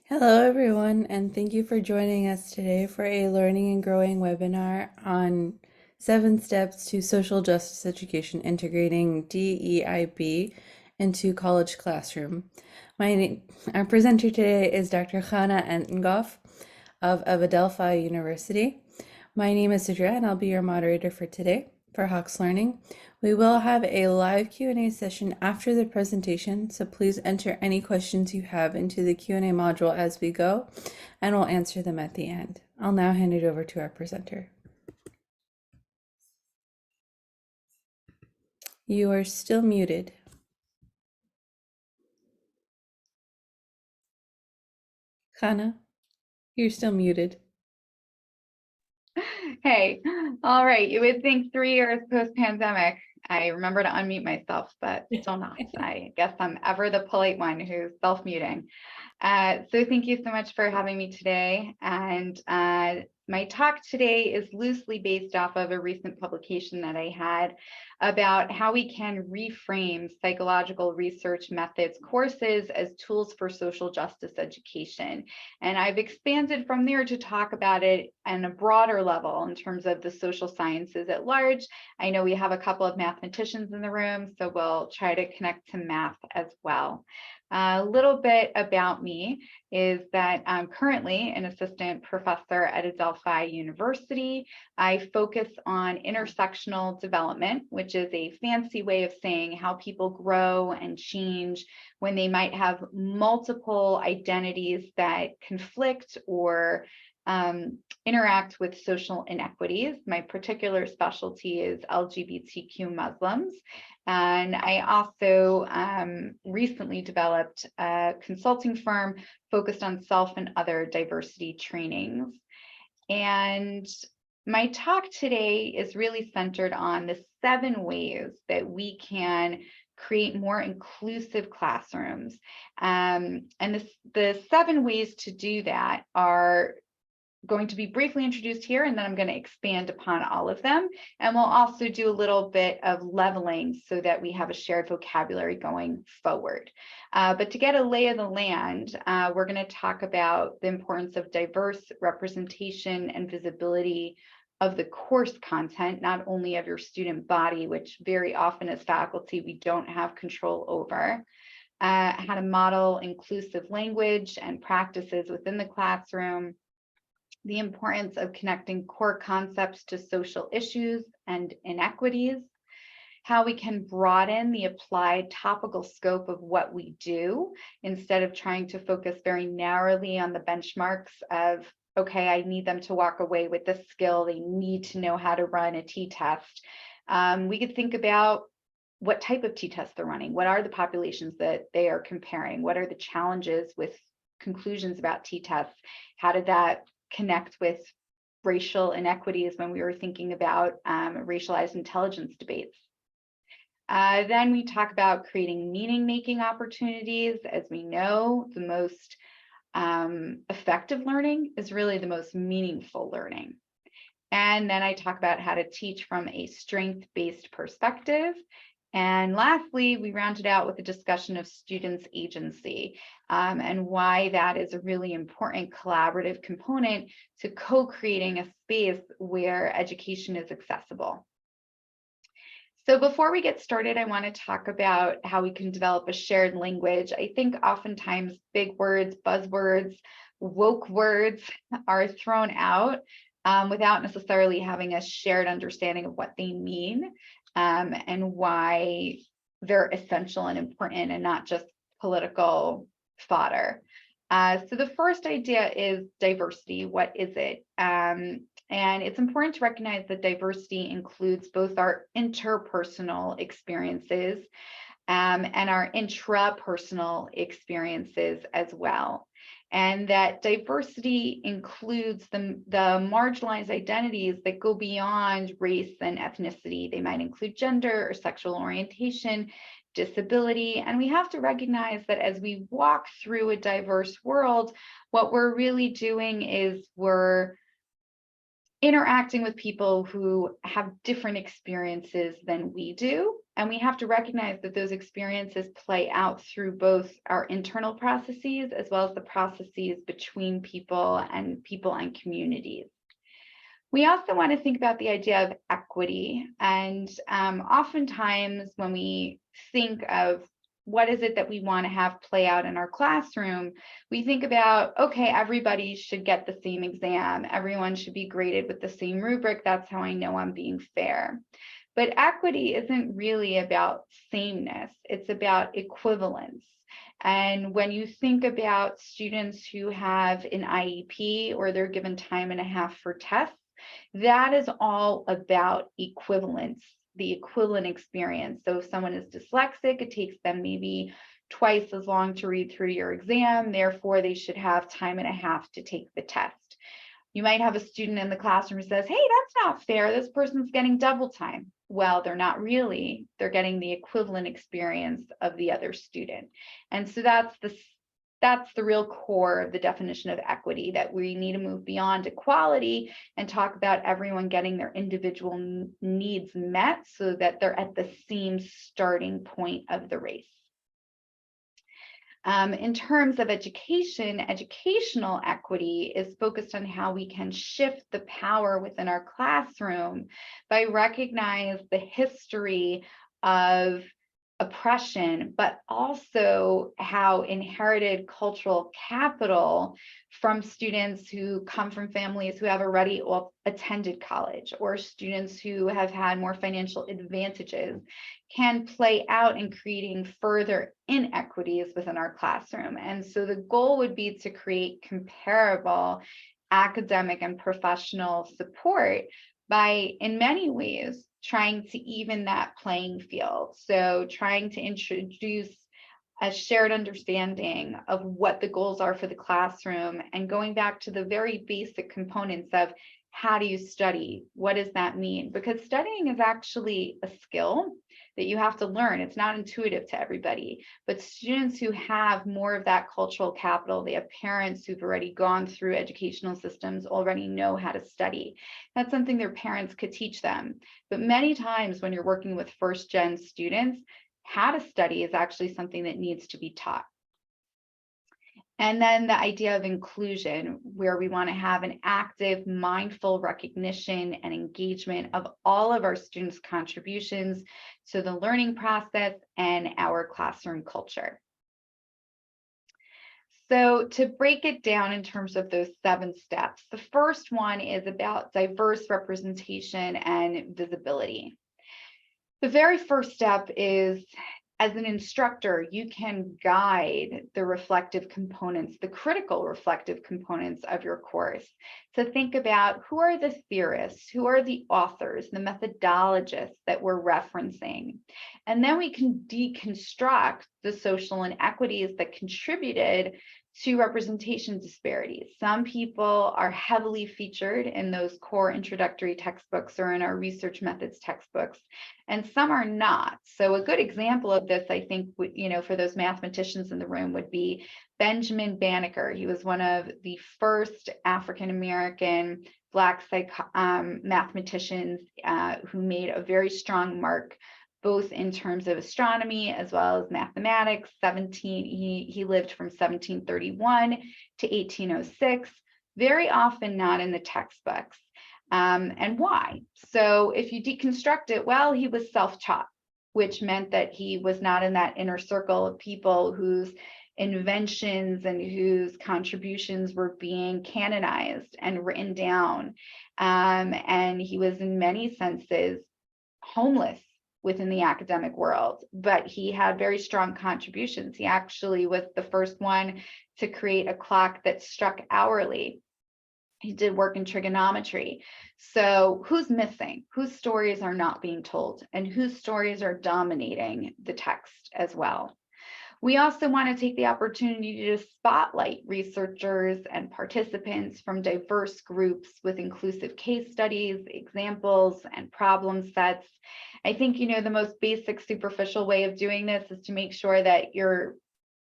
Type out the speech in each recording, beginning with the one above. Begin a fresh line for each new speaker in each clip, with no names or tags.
Hello, everyone, and thank you for joining us today for a Learning and Growing webinar on 7 steps to social justice education integrating DEIB into college classroom. Our presenter today is Dr. Hanna Entengoff of Adelphi University. My name is Sidra, and I'll be your moderator for today for Hawks Learning. We will have a live Q&A session after the presentation, so please enter any questions you have into the Q&A module as we go, and we'll answer them at the end. I'll now hand it over to our presenter. You are still muted. Hannah, you're still muted.
Hey, all right. You would think 3 years post-pandemic, I remember to unmute myself, but still not. I guess I'm ever the polite one who's self-muting. So thank you so much for having me today. And my talk today is loosely based off of a recent publication that I had about how we can reframe psychological research methods courses as tools for social justice education. And I've expanded from there to talk about it on a broader level in terms of the social sciences at large. I know we have a couple of mathematicians in the room, so we'll try to connect to math as well. A little bit about me is that I'm currently an assistant professor at Adelphi University. I focus on intersectional development, which is a fancy way of saying how people grow and change when they might have multiple identities that conflict or interact with social inequities. My particular specialty is LGBTQ Muslims. And I also recently developed a consulting firm focused on self and other diversity trainings. And my talk today is really centered on the 7 ways that we can create more inclusive classrooms. And the 7 ways to do that are going to be briefly introduced here, and then I'm going to expand upon all of them. And we'll also do a little bit of leveling so that we have a shared vocabulary going forward. But to get a lay of the land, we're going to talk about the importance of diverse representation and visibility of the course content, not only of your student body, which very often as faculty we don't have control over. How to model inclusive language and practices within the classroom, the importance of connecting core concepts to social issues and inequities, how we can broaden the applied topical scope of what we do instead of trying to focus very narrowly on the benchmarks of, okay, I need them to walk away with this skill, they need to know how to run a t-test. We could think about what type of t-test they're running, what are the populations that they are comparing, what are the challenges with conclusions about t-tests, how did that connect with racial inequities when we were thinking about racialized intelligence debates. Then we talk about creating meaning-making opportunities. As we know, the most effective learning is really the most meaningful learning. And then I talk about how to teach from a strength-based perspective. And lastly, we rounded out with a discussion of students' agency and why that is a really important collaborative component to co-creating a space where education is accessible. So before we get started, I want to talk about how we can develop a shared language. I think oftentimes big words, buzzwords, woke words are thrown out without necessarily having a shared understanding of what they mean. And why they're essential and important and not just political fodder. So the first idea is diversity. What is it? And it's important to recognize that diversity includes both our interpersonal experiences and our intrapersonal experiences as well. And that diversity includes the marginalized identities that go beyond race and ethnicity. They might include gender or sexual orientation, disability, and we have to recognize that as we walk through a diverse world, what we're really doing is we're interacting with people who have different experiences than we do. And we have to recognize that those experiences play out through both our internal processes as well as the processes between people and communities. We also want to think about the idea of equity. And oftentimes when we think of what is it that we want to have play out in our classroom, we think about, okay, everybody should get the same exam. Everyone should be graded with the same rubric. That's how I know I'm being fair. But equity isn't really about sameness. It's about equivalence. And when you think about students who have an IEP or they're given time and a half for tests, that is all about equivalence, the equivalent experience. So if someone is dyslexic, it takes them maybe twice as long to read through your exam. Therefore, they should have time and a half to take the test. You might have a student in the classroom who says, hey, that's not fair. This person's getting double time. Well, they're not really. They're getting the equivalent experience of the other student. And so that's the real core of the definition of equity, that we need to move beyond equality and talk about everyone getting their individual needs met so that they're at the same starting point of the race. In terms of education, educational equity is focused on how we can shift the power within our classroom by recognizing the history of oppression, but also how inherited cultural capital from students who come from families who have already attended college or students who have had more financial advantages can play out in creating further inequities within our classroom. And so the goal would be to create comparable academic and professional support by, in many ways, trying to even that playing field. So trying to introduce a shared understanding of what the goals are for the classroom and going back to the very basic components of how do you study? What does that mean? Because studying is actually a skill that you have to learn. It's not intuitive to everybody, but students who have more of that cultural capital, they have parents who've already gone through educational systems, already know how to study. That's something their parents could teach them. But many times when you're working with first-gen students, how to study is actually something that needs to be taught. And then the idea of inclusion, where we want to have an active, mindful recognition and engagement of all of our students' contributions to the learning process and our classroom culture. So to break it down in terms of those 7 steps, the first one is about diverse representation and visibility. The very first step is, as an instructor, you can guide the reflective components, the critical reflective components of your course, to think about who are the theorists, who are the authors, the methodologists that we're referencing. And then we can deconstruct the social inequities that contributed to representation disparities. Some people are heavily featured in those core introductory textbooks or in our research methods textbooks, and some are not. So a good example of this, I think, for those mathematicians in the room would be Benjamin Banneker. He was one of the first African-American Black mathematicians who made a very strong mark both in terms of astronomy as well as mathematics. He lived from 1731 to 1806, very often not in the textbooks. And why? So if you deconstruct it, well, he was self-taught, which meant that he was not in that inner circle of people whose inventions and whose contributions were being canonized and written down. And he was in many senses homeless within the academic world, but he had very strong contributions. He actually was the first one to create a clock that struck hourly. He did work in trigonometry. So who's missing? Whose stories are not being told? And whose stories are dominating the text as well? We also want to take the opportunity to spotlight researchers and participants from diverse groups with inclusive case studies, examples, and problem sets. I think, the most basic superficial way of doing this is to make sure that you're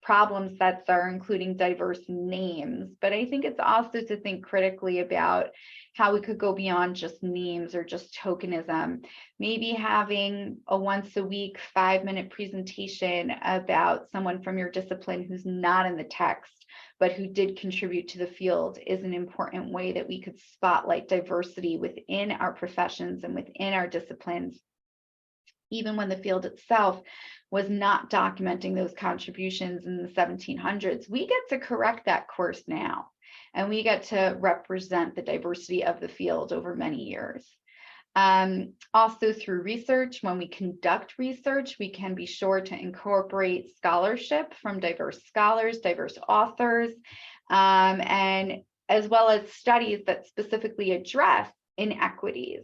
problem sets are including diverse names, but I think it's also to think critically about how we could go beyond just names or just tokenism. Maybe having a once a week 5-minute presentation about someone from your discipline who's not in the text, but who did contribute to the field is an important way that we could spotlight diversity within our professions and within our disciplines, even when the field itself was not documenting those contributions in the 1700s. We get to correct that course now, and we get to represent the diversity of the field over many years. Also through research, when we conduct research, we can be sure to incorporate scholarship from diverse scholars, diverse authors, and as well as studies that specifically address inequities.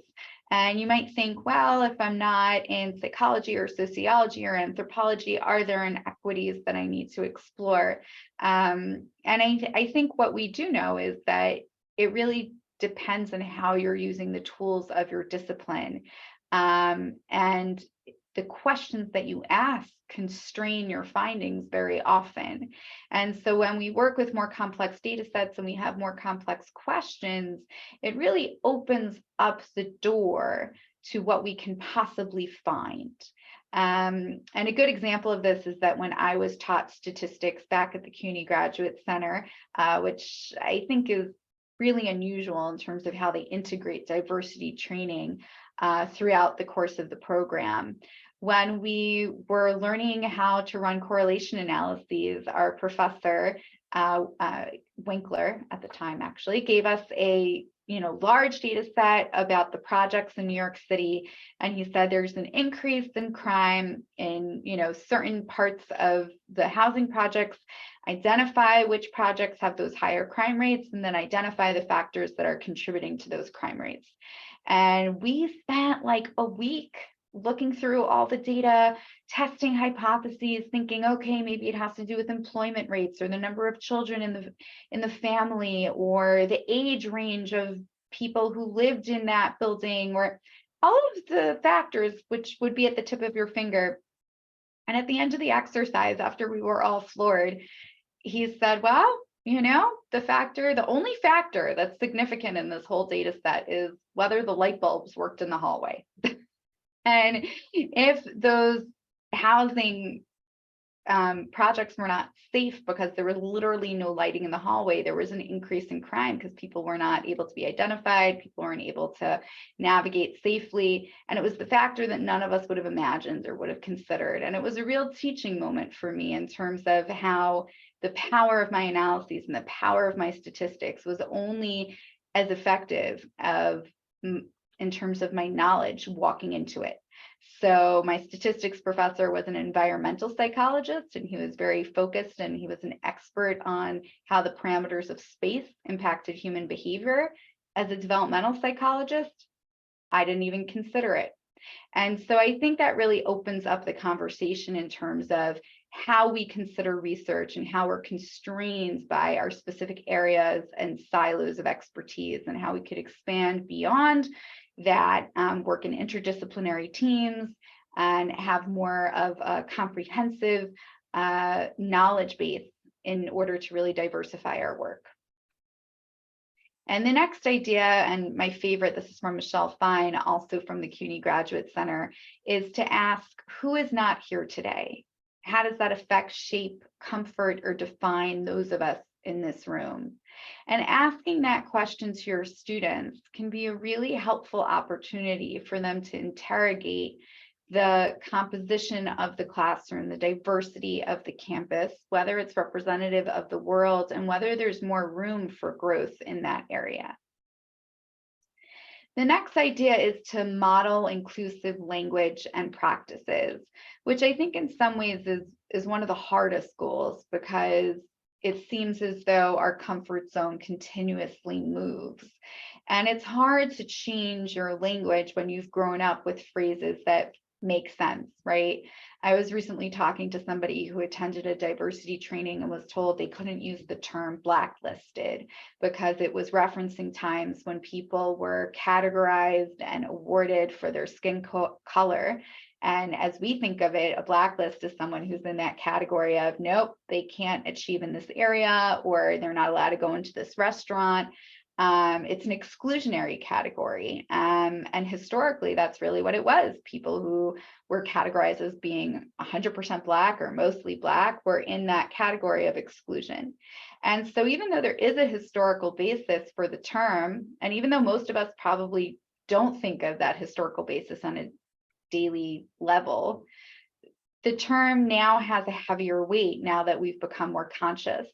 And you might think, well, if I'm not in psychology or sociology or anthropology, are there inequities that I need to explore? And I think what we do know is that it really depends on how you're using the tools of your discipline. And the questions that you ask constrain your findings very often. And so when we work with more complex data sets and we have more complex questions, it really opens up the door to what we can possibly find. And a good example of this is that when I was taught statistics back at the CUNY Graduate Center, which I think is really unusual in terms of how they integrate diversity training throughout the course of the program. When we were learning how to run correlation analyses, our professor, Winkler at the time actually, gave us a large data set about the projects in New York City. And he said there's an increase in crime in certain parts of the housing projects. Identify which projects have those higher crime rates, and then identify the factors that are contributing to those crime rates. And we spent like a week looking through all the data, testing hypotheses, thinking, okay, maybe it has to do with employment rates or the number of children in the family or the age range of people who lived in that building, or all of the factors which would be at the tip of your finger. And at the end of the exercise, after we were all floored, he said, well, the only factor that's significant in this whole data set is whether the light bulbs worked in the hallway. And if those housing projects were not safe because there was literally no lighting in the hallway, there was an increase in crime because people were not able to be identified, people weren't able to navigate safely. And it was the factor that none of us would have imagined or would have considered. And it was a real teaching moment for me in terms of how the power of my analyses and the power of my statistics was only as effective in terms of my knowledge walking into it. So my statistics professor was an environmental psychologist, and he was very focused, and he was an expert on how the parameters of space impacted human behavior. As a developmental psychologist, I didn't even consider it. And so I think that really opens up the conversation in terms of how we consider research and how we're constrained by our specific areas and silos of expertise, and how we could expand beyond that, work in interdisciplinary teams and have more of a comprehensive knowledge base in order to really diversify our work. And the next idea, and my favorite, this is from Michelle Fine, also from the CUNY Graduate Center, is to ask, who is not here today? How does that affect, shape, comfort, or define those of us in this room? And asking that question to your students can be a really helpful opportunity for them to interrogate the composition of the classroom, the diversity of the campus, whether it's representative of the world, and whether there's more room for growth in that area. The next idea is to model inclusive language and practices, which I think in some ways is one of the hardest goals, because it seems as though our comfort zone continuously moves. And it's hard to change your language when you've grown up with phrases that make sense, right? I was recently talking to somebody who attended a diversity training and was told they couldn't use the term blacklisted because it was referencing times when people were categorized and awarded for their skin color. And as we think of it, a blacklist is someone who's in that category of, nope, they can't achieve in this area, or they're not allowed to go into this restaurant. It's an exclusionary category. And historically, that's really what it was. People who were categorized as being 100% Black or mostly Black were in that category of exclusion. And so even though there is a historical basis for the term, and even though most of us probably don't think of that historical basis on a daily level, the term now has a heavier weight now that we've become more conscious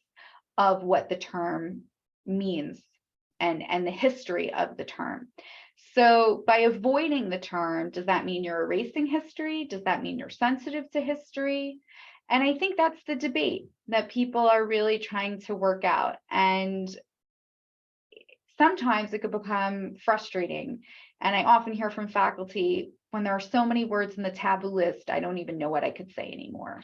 of what the term means and the history of the term. So by avoiding the term, does that mean you're erasing history? Does that mean you're sensitive to history? And I think that's the debate that people are really trying to work out. And sometimes it could become frustrating. And I often hear from faculty, when there are so many words in the taboo list, I don't even know what I could say anymore.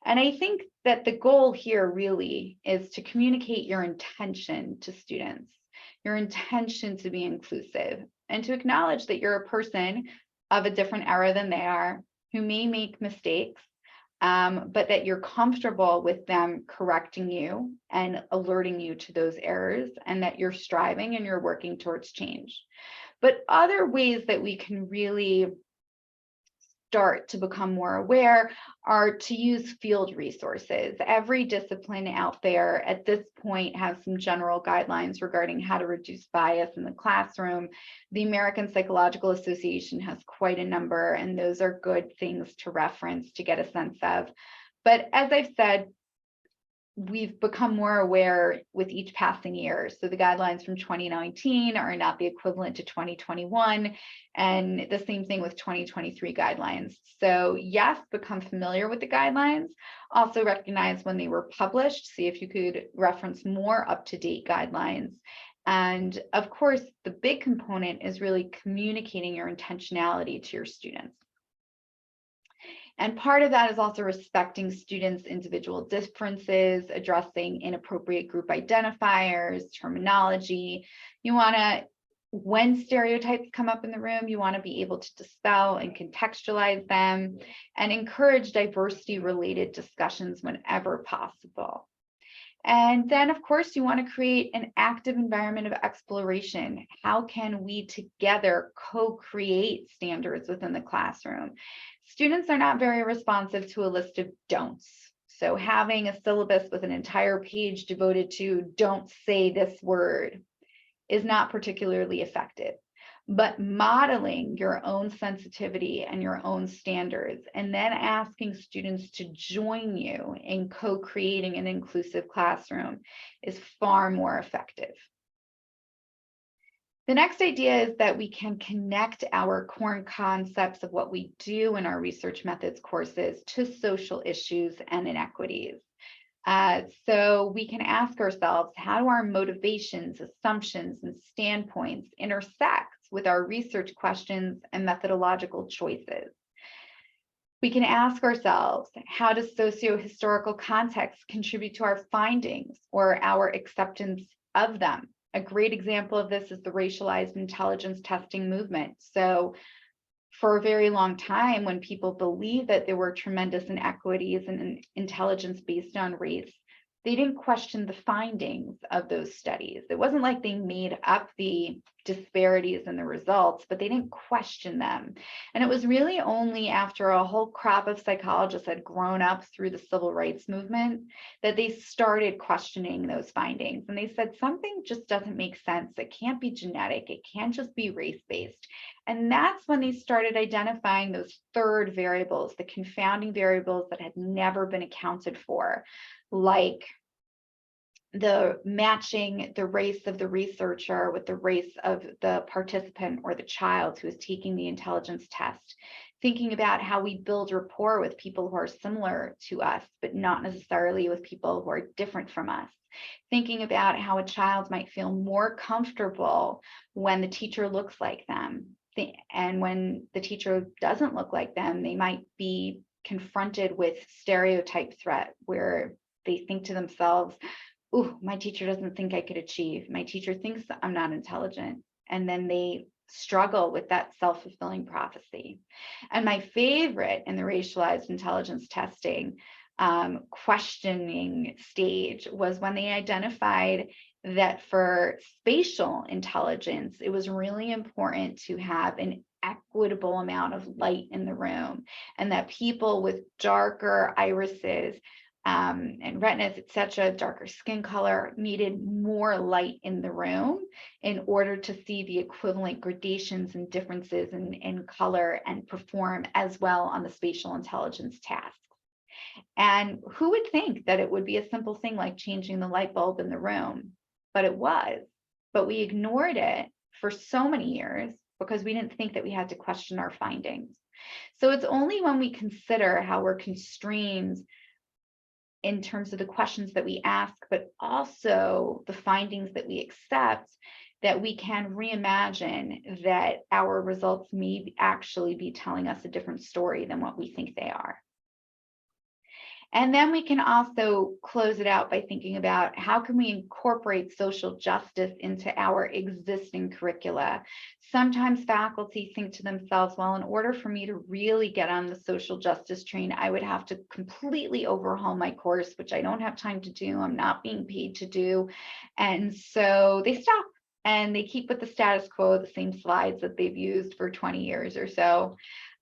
And I think that the goal here really is to communicate your intention to students, your intention to be inclusive, and to acknowledge that you're a person of a different era than they are, who may make mistakes, but that you're comfortable with them correcting you and alerting you to those errors, and that you're striving and you're working towards change. But other ways that we can really start to become more aware are to use field resources. Every discipline out there at this point has some general guidelines regarding how to reduce bias in the classroom. The American Psychological Association has quite a number, and those are good things to reference to get a sense of. But as I've said, we've become more aware with each passing year. So the guidelines from 2019 are not the equivalent to 2021, and the same thing with 2023 guidelines. So yes, become familiar with the guidelines. Also recognize when they were published, see if you could reference more up-to-date guidelines. And of course, the big component is really communicating your intentionality to your students. And part of that is also respecting students' individual differences, addressing inappropriate group identifiers, terminology. You want to, when stereotypes come up in the room, you want to be able to dispel and contextualize them and encourage diversity-related discussions whenever possible. And then, of course, you want to create an active environment of exploration. How can we together co-create standards within the classroom? Students are not very responsive to a list of don'ts. So having a syllabus with an entire page devoted to don't say this word is not particularly effective. But modeling your own sensitivity and your own standards, and then asking students to join you in co-creating an inclusive classroom is far more effective. The next idea is that we can connect our core concepts of what we do in our research methods courses to social issues and inequities. So we can ask ourselves, how do our motivations, assumptions, and standpoints intersect with our research questions and methodological choices? We can ask ourselves, how does socio-historical context contribute to our findings or our acceptance of them? A great example of this is the racialized intelligence testing movement. So for a very long time, when people believed that there were tremendous inequities in intelligence based on race, they didn't question the findings of those studies. It wasn't like they made up the disparities in the results, but they didn't question them. And it was really only after a whole crop of psychologists had grown up through the civil rights movement that they started questioning those findings. And they said, something just doesn't make sense. It can't be genetic. It can't just be race-based. And that's when they started identifying those third variables, the confounding variables that had never been accounted for, like the matching the race of the researcher with the race of the participant or the child who is taking the intelligence test, thinking about how we build rapport with people who are similar to us, but not necessarily with people who are different from us. Thinking about how a child might feel more comfortable when the teacher looks like them. And when the teacher doesn't look like them, they might be confronted with stereotype threat where they think to themselves, ooh, my teacher doesn't think I could achieve. My teacher thinks I'm not intelligent. And then they struggle with that self-fulfilling prophecy. And my favorite in the racialized intelligence testing questioning stage was when they identified that for spatial intelligence, it was really important to have an equitable amount of light in the room, and that people with darker irises and retinas, etc., darker skin color, needed more light in the room in order to see the equivalent gradations and differences in color and perform as well on the spatial intelligence tasks. And who would think that it would be a simple thing like changing the light bulb in the room? But it was. But we ignored it for so many years because we didn't think that we had to question our findings. So it's only when we consider how we're constrained in terms of the questions that we ask, but also the findings that we accept, that we can reimagine that our results may actually be telling us a different story than what we think they are. And then we can also close it out by thinking about how can we incorporate social justice into our existing curricula. Sometimes faculty think to themselves, well, in order for me to really get on the social justice train, I would have to completely overhaul my course, which I don't have time to do. I'm not being paid to do. And so they stop and they keep with the status quo, the same slides that they've used for 20 years or so.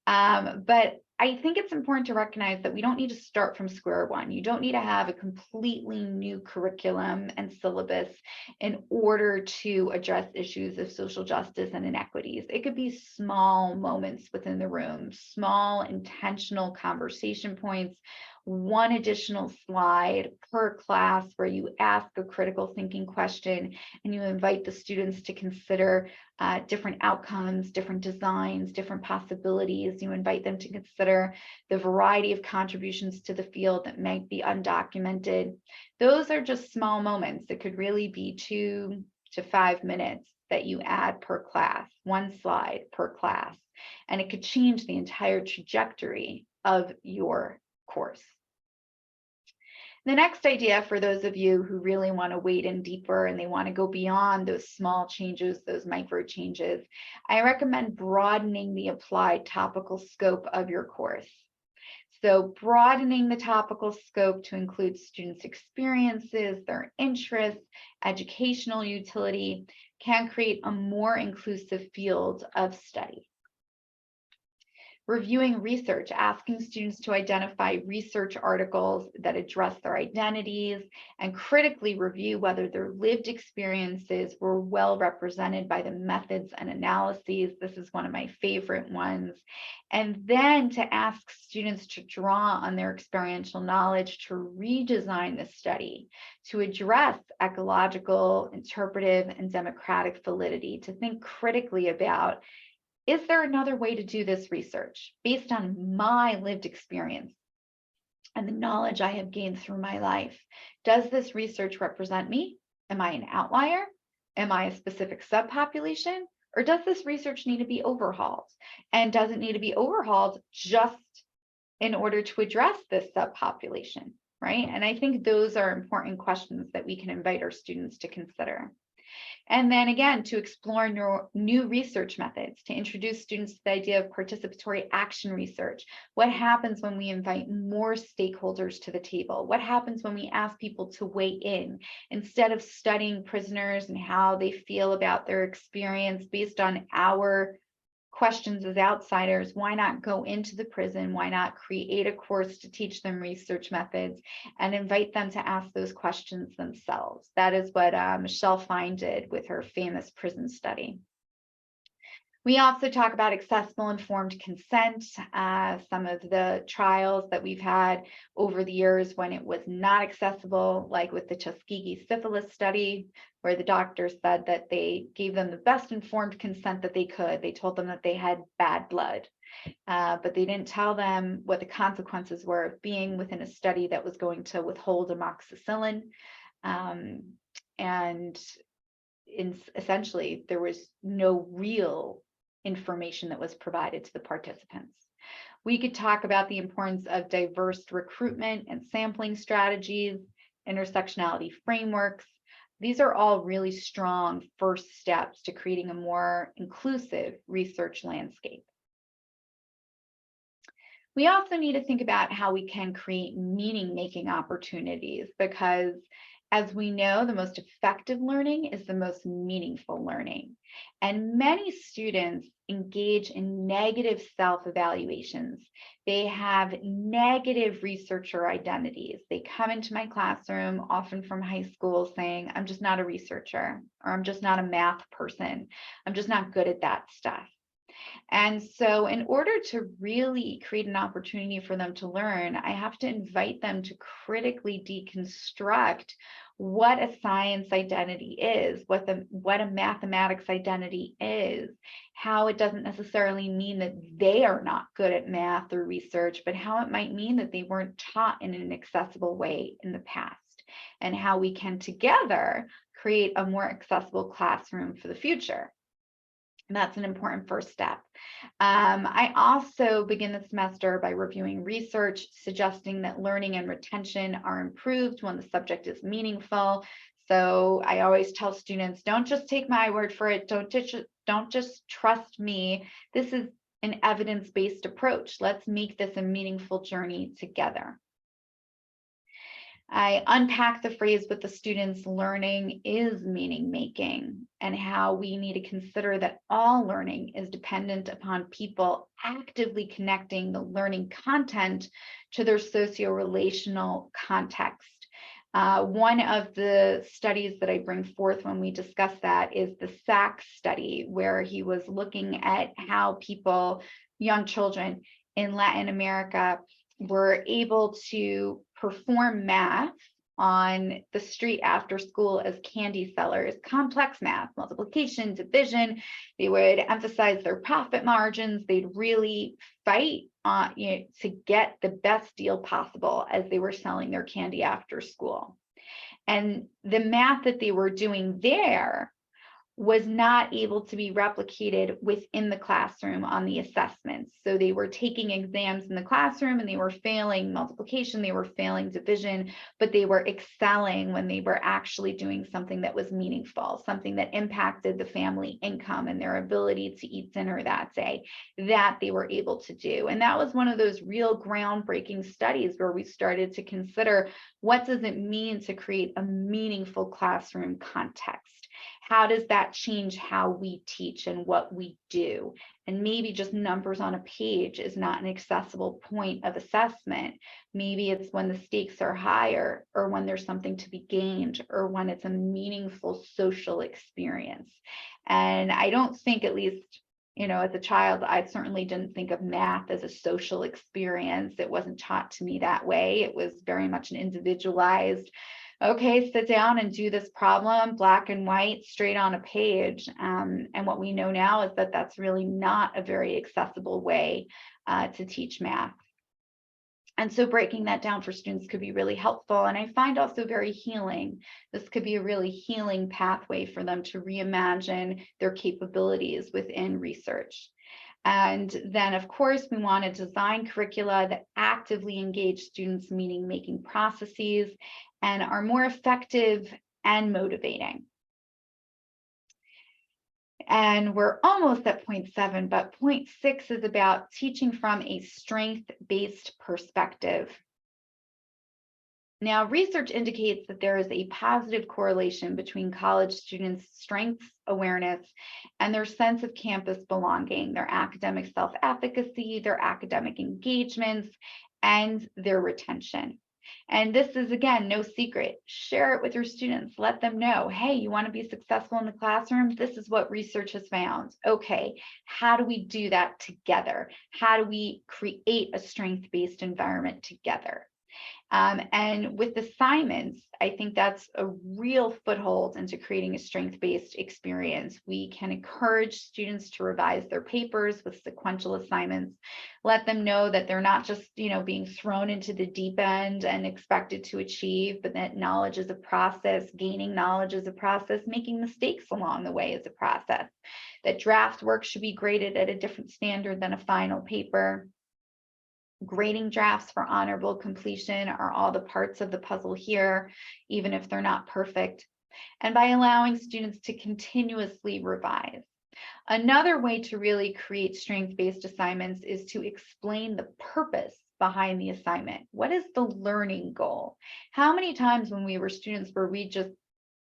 But I think it's important to recognize that we don't need to start from square one. You don't need to have a completely new curriculum and syllabus in order to address issues of social justice and inequities. It could be small moments within the room, small intentional conversation points, one additional slide per class where you ask a critical thinking question and you invite the students to consider different outcomes, different designs, different possibilities. You invite them to consider the variety of contributions to the field that might be undocumented. Those are just small moments. It could really be 2 to 5 minutes that you add per class, one slide per class, and it could change the entire trajectory of your course. The next idea for those of you who really want to wade in deeper and they want to go beyond those small changes, those micro changes, I recommend broadening the applied topical scope of your course. So broadening the topical scope to include students' experiences, their interests, educational utility can create a more inclusive field of study. Reviewing research, asking students to identify research articles that address their identities and critically review whether their lived experiences were well represented by the methods and analyses. This is one of my favorite ones. And then to ask students to draw on their experiential knowledge to redesign the study, to address ecological, interpretive, and democratic validity, to think critically about, is there another way to do this research based on my lived experience and the knowledge I have gained through my life? Does this research represent me? Am I an outlier? Am I a specific subpopulation? Or does this research need to be overhauled? And does it need to be overhauled just in order to address this subpopulation, right? And I think those are important questions that we can invite our students to consider. And then again, to explore new research methods, to introduce students to the idea of participatory action research. What happens when we invite more stakeholders to the table? What happens when we ask people to weigh in? Instead of studying prisoners and how they feel about their experience based on our questions as outsiders, why not go into the prison? Why not create a course to teach them research methods and invite them to ask those questions themselves? That is what Michelle Fine did with her famous prison study. We also talk about accessible informed consent. Some of the trials that we've had over the years when it was not accessible, like with the Tuskegee syphilis study, where the doctors said that they gave them the best informed consent that they could. They told them that they had bad blood, but they didn't tell them what the consequences were of being within a study that was going to withhold amoxicillin. And essentially, there was no real information that was provided to the participants. We could talk about the importance of diverse recruitment and sampling strategies, intersectionality frameworks, These are all really strong first steps to creating a more inclusive research landscape. We also need to think about how we can create meaning-making opportunities, because as we know, the most effective learning is the most meaningful learning. And many students engage in negative self-evaluations. They have negative researcher identities. They come into my classroom, often from high school, saying, I'm just not a researcher, or I'm just not a math person. I'm just not good at that stuff. And so in order to really create an opportunity for them to learn, I have to invite them to critically deconstruct what a science identity is, what a mathematics identity is, how it doesn't necessarily mean that they are not good at math or research, but how it might mean that they weren't taught in an accessible way in the past, and how we can together create a more accessible classroom for the future. And that's an important first step. I also begin the semester by reviewing research suggesting that learning and retention are improved when the subject is meaningful. So I always tell students, don't just take my word for it. Don't just trust me. This is an evidence-based approach. Let's make this a meaningful journey together. I unpack the phrase with the students, learning is meaning making, and how we need to consider that all learning is dependent upon people actively connecting the learning content to their socio-relational context. One of the studies that I bring forth when we discuss that is the Sachs study, where he was looking at how people, young children in Latin America, were able to perform math on the street after school as candy sellers, complex math, multiplication, division. They would emphasize their profit margins. They'd really fight to get the best deal possible as they were selling their candy after school. And the math that they were doing there was not able to be replicated within the classroom on the assessments. So they were taking exams in the classroom and they were failing multiplication, they were failing division, but they were excelling when they were actually doing something that was meaningful, something that impacted the family income and their ability to eat dinner that day, that they were able to do. And that was one of those real groundbreaking studies where we started to consider, what does it mean to create a meaningful classroom context? How does that change how we teach and what we do? And maybe just numbers on a page is not an accessible point of assessment. Maybe it's when the stakes are higher, or when there's something to be gained, or when it's a meaningful social experience. And I don't think, at least, as a child, I certainly didn't think of math as a social experience. It wasn't taught to me that way. It was very much an individualized, okay, sit down and do this problem, black and white, straight on a page. And what we know now is that that's really not a very accessible way to teach math. And so breaking that down for students could be really helpful. And I find also very healing. This could be a really healing pathway for them to reimagine their capabilities within research. And then, of course, we want to design curricula that actively engage students' meaning-making processes and are more effective and motivating. And we're almost at point 7, but point 6 is about teaching from a strength-based perspective. Now, research indicates that there is a positive correlation between college students' strengths awareness and their sense of campus belonging, their academic self-efficacy, their academic engagements, and their retention. And this is, again, no secret. Share it with your students. Let them know, hey, you want to be successful in the classroom? This is what research has found. Okay, how do we do that together? How do we create a strength-based environment together? And with assignments, I think that's a real foothold into creating a strength-based experience. We can encourage students to revise their papers with sequential assignments, let them know that they're not just, being thrown into the deep end and expected to achieve, but that knowledge is a process, gaining knowledge is a process, making mistakes along the way is a process, that draft work should be graded at a different standard than a final paper. Grading drafts for honorable completion are all the parts of the puzzle here, even if they're not perfect. and by allowing students to continuously revise. Another way to really create strength-based assignments is to explain the purpose behind the assignment. What is the learning goal? How many times when we were students were we just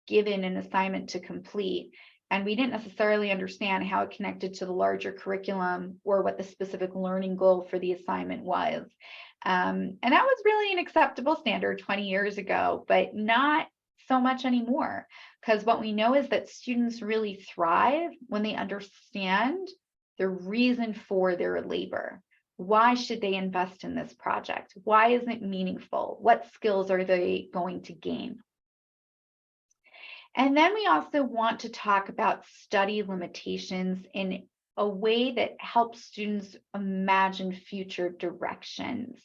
given an assignment to complete and we didn't necessarily understand how it connected to the larger curriculum or what the specific learning goal for the assignment was? And that was really an acceptable standard 20 years ago, but not so much anymore, because what we know is that students really thrive when they understand the reason for their labor. Why should they invest in this project? Why is it meaningful? What skills are they going to gain? And then we also want to talk about study limitations in a way that helps students imagine future directions.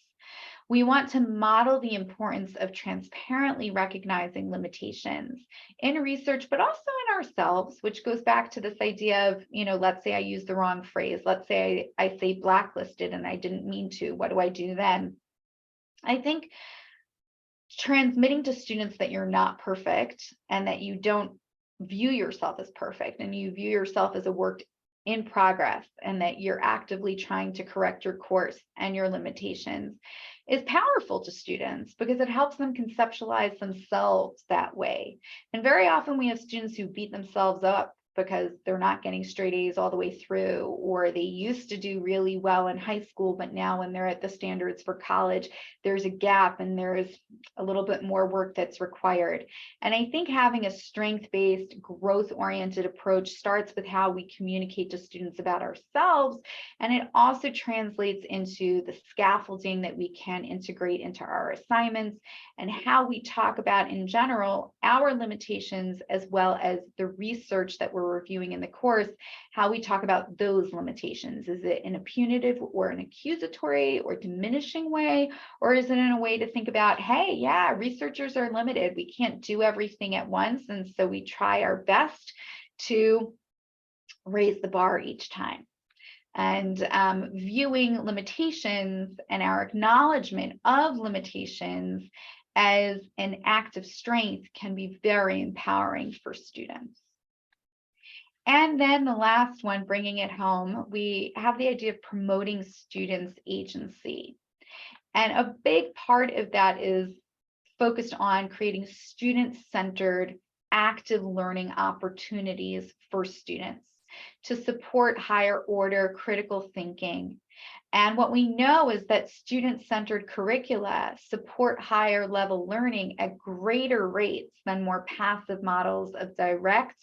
We want to model the importance of transparently recognizing limitations in research, but also in ourselves, which goes back to this idea of, let's say I use the wrong phrase. Let's say I say blacklisted and I didn't mean to. What do I do then? I think transmitting to students that you're not perfect and that you don't view yourself as perfect and you view yourself as a work in progress and that you're actively trying to correct your course and your limitations is powerful to students because it helps them conceptualize themselves that way. And very often we have students who beat themselves up because they're not getting straight A's all the way through, or they used to do really well in high school, but now when they're at the standards for college, there's a gap and there's a little bit more work that's required. And I think having a strength-based, growth-oriented approach starts with how we communicate to students about ourselves, and it also translates into the scaffolding that we can integrate into our assignments and how we talk about, in general, our limitations as well as the research that we're reviewing in the course, how we talk about those limitations. Is it in a punitive or an accusatory or diminishing way? Or is it in a way to think about, hey, yeah, researchers are limited. We can't do everything at once. And so we try our best to raise the bar each time. And viewing limitations and our acknowledgement of limitations as an act of strength can be very empowering for students. And then the last one, bringing it home, we have the idea of promoting students' agency. And a big part of that is focused on creating student-centered, active learning opportunities for students to support higher order critical thinking. And what we know is that student-centered curricula support higher level learning at greater rates than more passive models of direct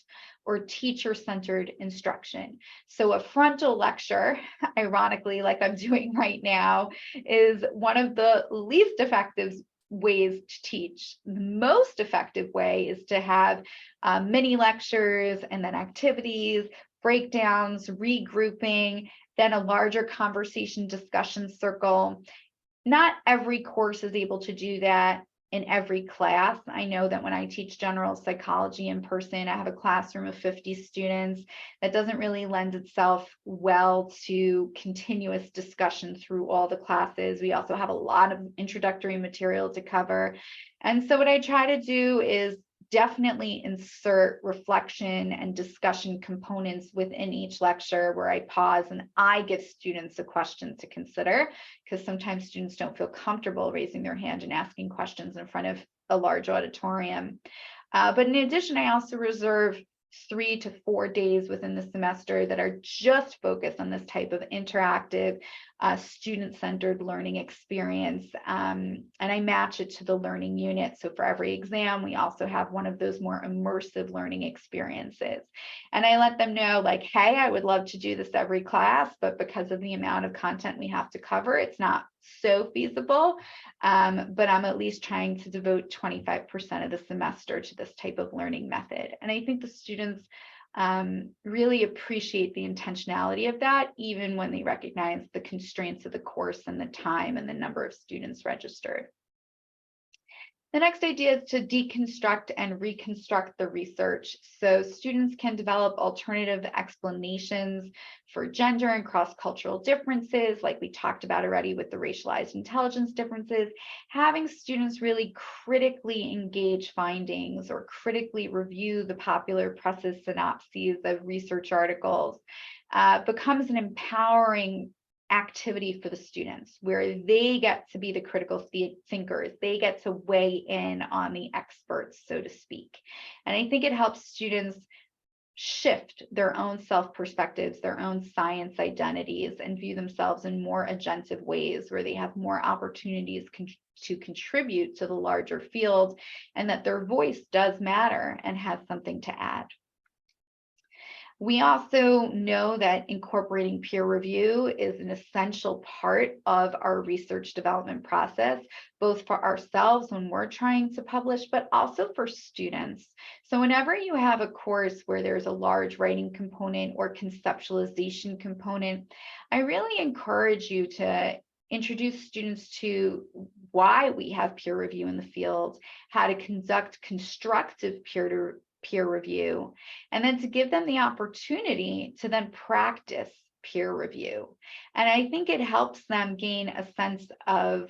or teacher-centered instruction. So a frontal lecture, ironically, like I'm doing right now, is one of the least effective ways to teach. The most effective way is to have mini lectures and then activities, breakdowns, regrouping, then a larger conversation discussion circle. Not every course is able to do that in every class. I know that when I teach general psychology in person, I have a classroom of 50 students. That doesn't really lend itself well to continuous discussion through all the classes. We also have a lot of introductory material to cover. And so what I try to do is definitely insert reflection and discussion components within each lecture where I pause and I give students a question to consider, because sometimes students don't feel comfortable raising their hand and asking questions in front of a large auditorium. But in addition, I also reserve 3 to 4 days within the semester that are just focused on this type of interactive, student-centered learning experience. And I match it to the learning unit. So for every exam, we also have one of those more immersive learning experiences. And I let them know, like, hey, I would love to do this every class, but because of the amount of content we have to cover, it's not so feasible. But I'm at least trying to devote 25% of the semester to this type of learning method. And I think the students really appreciate the intentionality of that, even when they recognize the constraints of the course and the time and the number of students registered. The next idea is to deconstruct and reconstruct the research. So students can develop alternative explanations for gender and cross-cultural differences, like we talked about already with the racialized intelligence differences. Having students really critically engage findings or critically review the popular press's synopses of research articles becomes an empowering activity for the students, where they get to be the critical thinkers. They get to weigh in on the experts, so to speak. And I think it helps students shift their own self-perspectives, their own science identities, and view themselves in more agentive ways, where they have more opportunities to contribute to the larger field, and that their voice does matter and has something to add. We also know that incorporating peer review is an essential part of our research development process, both for ourselves when we're trying to publish, but also for students. So whenever you have a course where there's a large writing component or conceptualization component, I really encourage you to introduce students to why we have peer review in the field, how to conduct constructive peer review, and then to give them the opportunity to then practice peer review. And I think it helps them gain a sense of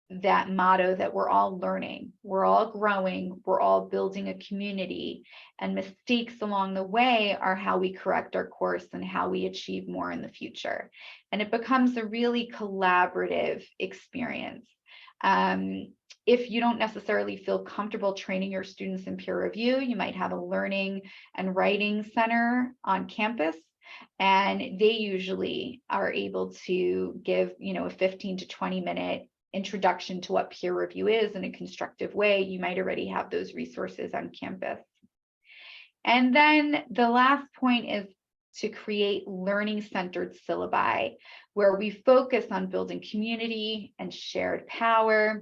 that motto that we're all learning, we're all growing, we're all building a community, and mistakes along the way are how we correct our course and how we achieve more in the future. And it becomes a really collaborative experience. If you don't necessarily feel comfortable training your students in peer review, you might have a learning and writing center on campus, and they usually are able to give, a 15 to 20 minute introduction to what peer review is in a constructive way. You might already have those resources on campus. And then the last point is to create learning-centered syllabi, where we focus on building community and shared power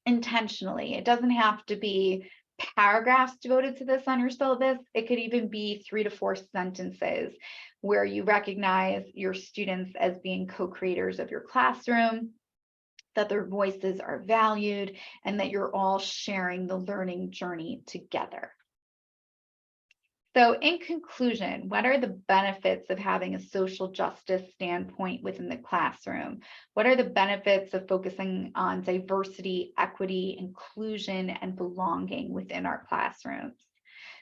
intentionally. It doesn't have to be paragraphs devoted to this on your syllabus. It could even be 3 to 4 sentences where you recognize your students as being co-creators of your classroom, that their voices are valued, and that you're all sharing the learning journey together. So in conclusion, what are the benefits of having a social justice standpoint within the classroom? What are the benefits of focusing on diversity, equity, inclusion, and belonging within our classrooms?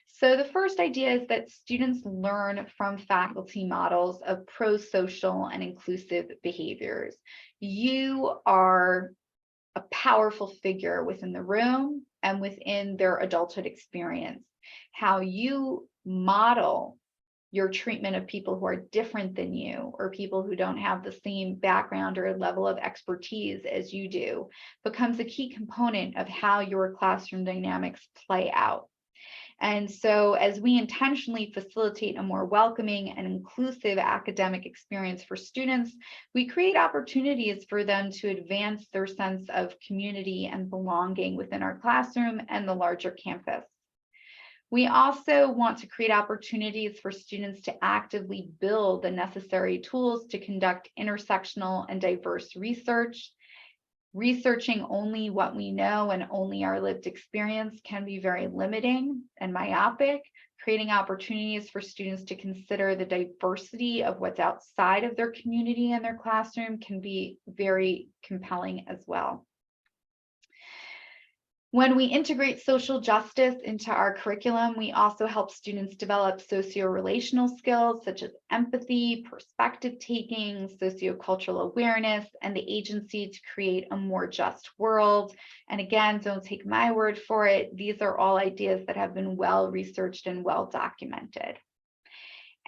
So the first idea is that students learn from faculty models of pro-social and inclusive behaviors. You are a powerful figure within the room and within their adulthood experience. How you model your treatment of people who are different than you, or people who don't have the same background or level of expertise as you do, becomes a key component of how your classroom dynamics play out. And so as we intentionally facilitate a more welcoming and inclusive academic experience for students, we create opportunities for them to advance their sense of community and belonging within our classroom and the larger campus. We also want to create opportunities for students to actively build the necessary tools to conduct intersectional and diverse research. Researching only what we know and only our lived experience can be very limiting and myopic. Creating opportunities for students to consider the diversity of what's outside of their community and their classroom can be very compelling as well. When we integrate social justice into our curriculum, we also help students develop socio-relational skills such as empathy, perspective taking, sociocultural awareness, and the agency to create a more just world. And again, don't take my word for it. These are all ideas that have been well researched and well documented.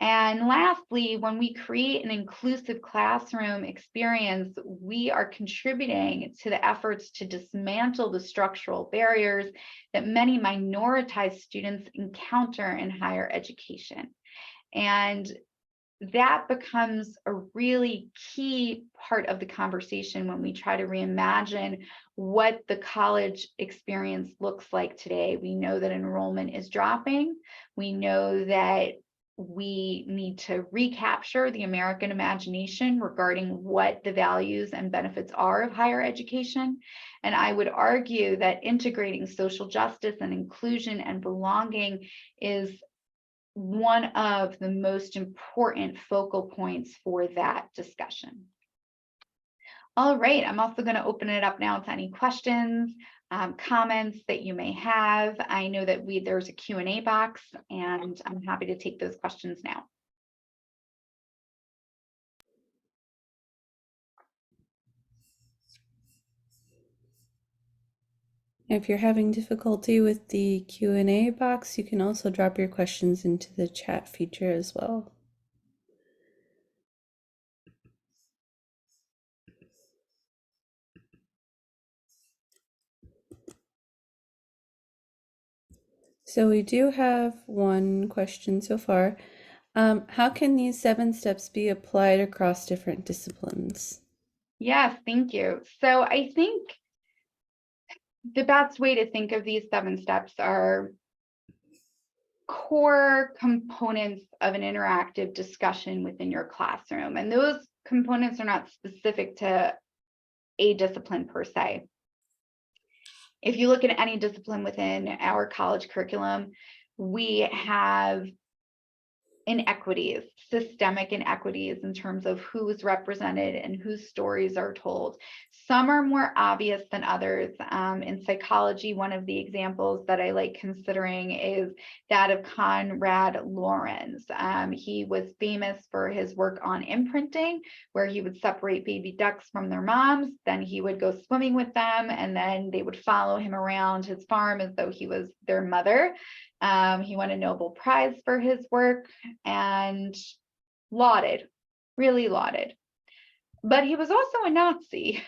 And lastly, when we create an inclusive classroom experience, we are contributing to the efforts to dismantle the structural barriers that many minoritized students encounter in higher education. And that becomes a really key part of the conversation when we try to reimagine what the college experience looks like today. We know that enrollment is dropping. We know that we need to recapture the American imagination regarding what the values and benefits are of higher education. And I would argue that integrating social justice and inclusion and belonging is one of the most important focal points for that discussion. All right, I'm also going to open it up now to any questions, comments that you may have. I know that there's a Q&A box, and I'm happy to take those questions now.
If you're having difficulty with the Q&A box, you can also drop your questions into the chat feature as well. So we do have one question so far. How can these 7 steps be applied across different disciplines?
Yes, thank you. So I think the best way to think of these 7 steps are core components of an interactive discussion within your classroom. And those components are not specific to a discipline per se. If you look at any discipline within our college curriculum, we have inequities, systemic inequities in terms of who is represented and whose stories are told. Some are more obvious than others. In psychology, one of the examples that I like considering is that of Konrad Lorenz. He was famous for his work on imprinting, where he would separate baby ducks from their moms, then he would go swimming with them, and then they would follow him around his farm as though he was their mother. He won a Nobel Prize for his work and lauded, really lauded. But he was also a Nazi.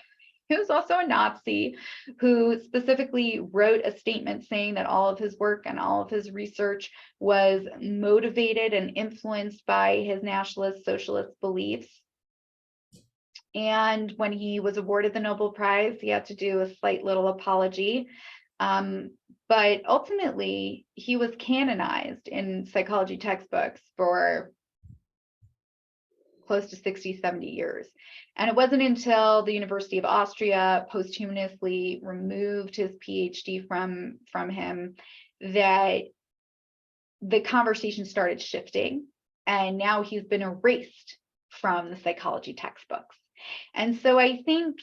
He was also a Nazi who specifically wrote a statement saying that all of his work and all of his research was motivated and influenced by his nationalist socialist beliefs. And when he was awarded the Nobel Prize, he had to do a slight little apology. But ultimately, he was canonized in psychology textbooks for close to 60, 70 years. And it wasn't until the University of Austria posthumously removed his PhD from him that the conversation started shifting. And now he's been erased from the psychology textbooks. And so I think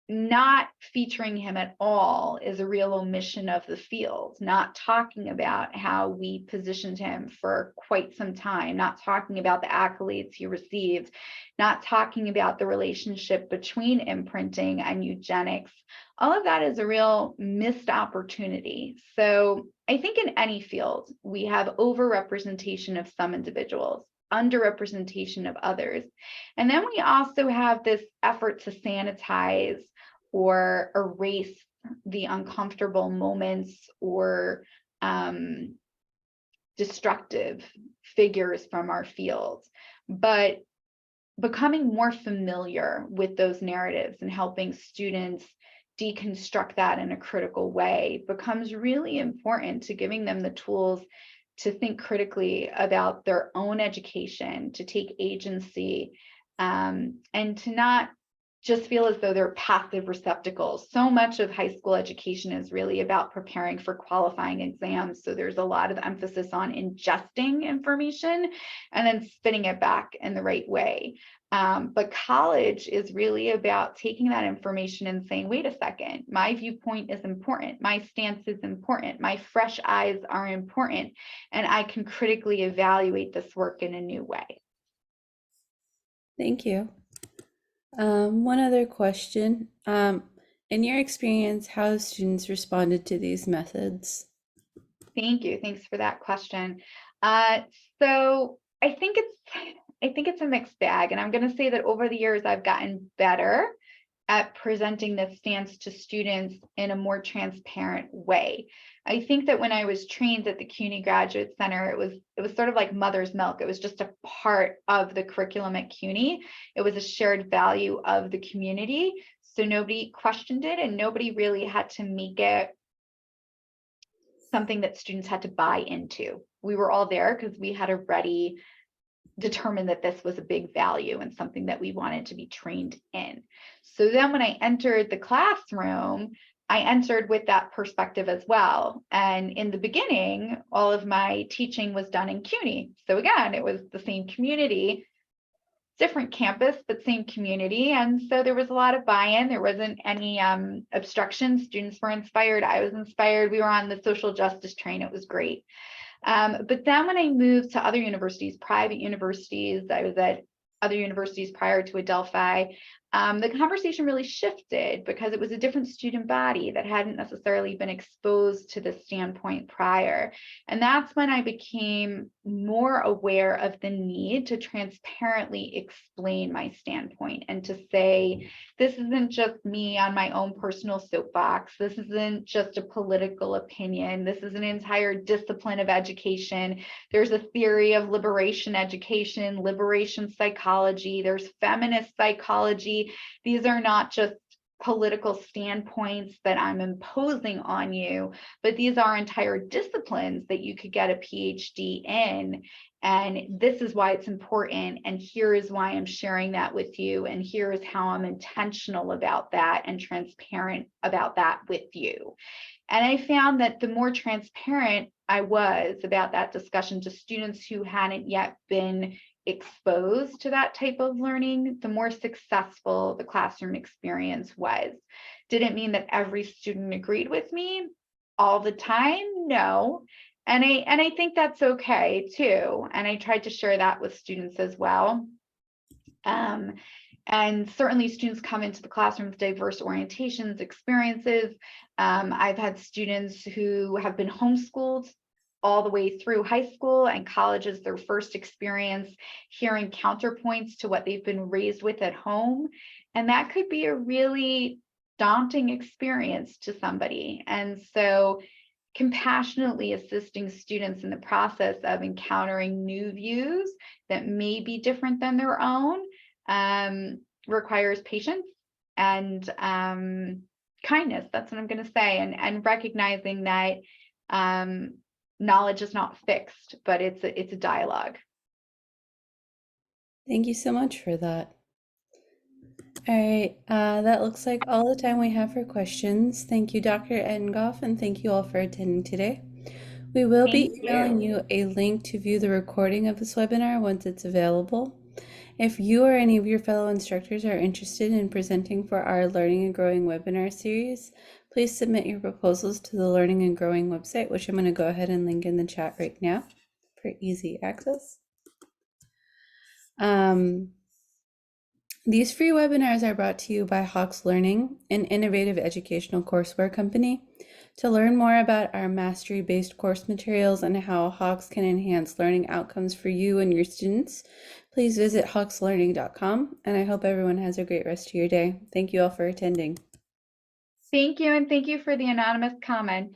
not featuring him at all is a real omission of the field, not talking about how we positioned him for quite some time, not talking about the accolades he received, not talking about the relationship between imprinting and eugenics. All of that is a real missed opportunity. So I think in any field, we have overrepresentation of some individuals, underrepresentation of others. And then we also have this effort to sanitize or erase the uncomfortable moments or destructive figures from our field. But becoming more familiar with those narratives and helping students deconstruct that in a critical way becomes really important to giving them the tools to think critically about their own education, to take agency, and to not just feel as though they're passive receptacles. So much of high school education is really about preparing for qualifying exams. So there's a lot of emphasis on ingesting information and then spinning it back in the right way. But college is really about taking that information and saying, wait a second, my viewpoint is important. My stance is important. My fresh eyes are important. And I can critically evaluate this work in a new way.
Thank you. One other question. In your experience, how have students responded to these methods?
Thank you. Thanks for that question. So I think it's a mixed bag, and I'm going to say that over the years I've gotten better at presenting this stance to students in a more transparent way. I think that when I was trained at the CUNY Graduate Center, it was sort of like mother's milk. It was just a part of the curriculum at CUNY. It was a shared value of the community. So nobody questioned it and nobody really had to make it something that students had to buy into. We were all there because we had already determined that this was a big value and something that we wanted to be trained in. So then when I entered the classroom, I entered with that perspective as well. And in the beginning, all of my teaching was done in CUNY. So again, it was the same community, different campus, but same community. And so there was a lot of buy-in. There wasn't any obstruction. Students were inspired. I was inspired. We were on the social justice train. It was great. But then when I moved to other universities, private universities, I was at other universities prior to Adelphi, the conversation really shifted because it was a different student body that hadn't necessarily been exposed to this standpoint prior. And that's when I became more aware of the need to transparently explain my standpoint and to say, this isn't just me on my own personal soapbox. This isn't just a political opinion. This is an entire discipline of education. There's a theory of liberation education, liberation psychology, there's feminist psychology. These are not just political standpoints that I'm imposing on you, but these are entire disciplines that you could get a PhD in. And this is why it's important. And here is why I'm sharing that with you. And here is how I'm intentional about that and transparent about that with you. And I found that the more transparent I was about that discussion to students who hadn't yet been exposed to that type of learning, the more successful the classroom experience was. Didn't mean that every student agreed with me all the time, no. And I think that's okay too. And I tried to share that with students as well. And certainly students come into the classroom with diverse orientations, experiences. I've had students who have been homeschooled all the way through high school, and college is their first experience hearing counterpoints to what they've been raised with at home. And that could be a really daunting experience to somebody. And so compassionately assisting students in the process of encountering new views that may be different than their own requires patience and kindness. That's what I'm going to say. And recognizing that knowledge is not fixed, but it's a dialogue.
Thank you so much for that. All right, that looks like all the time we have for questions. Thank you, Dr. Engoff, and thank you all for attending today. We will be
Thank
emailing
you.
you a link to view the recording of this webinar once it's available. If you or any of your fellow instructors are interested in presenting for our Learning and Growing webinar series, please submit your proposals to the Learning and Growing website, which I'm going to go ahead and link in the chat right now for easy access. These free webinars are brought to you by Hawks Learning, an innovative educational courseware company. To learn more about our mastery-based course materials and how Hawks can enhance learning outcomes for you and your students, please visit hawkslearning.com, and I hope everyone has a great rest of your day. Thank you all for attending.
Thank you, and thank you for the anonymous comment.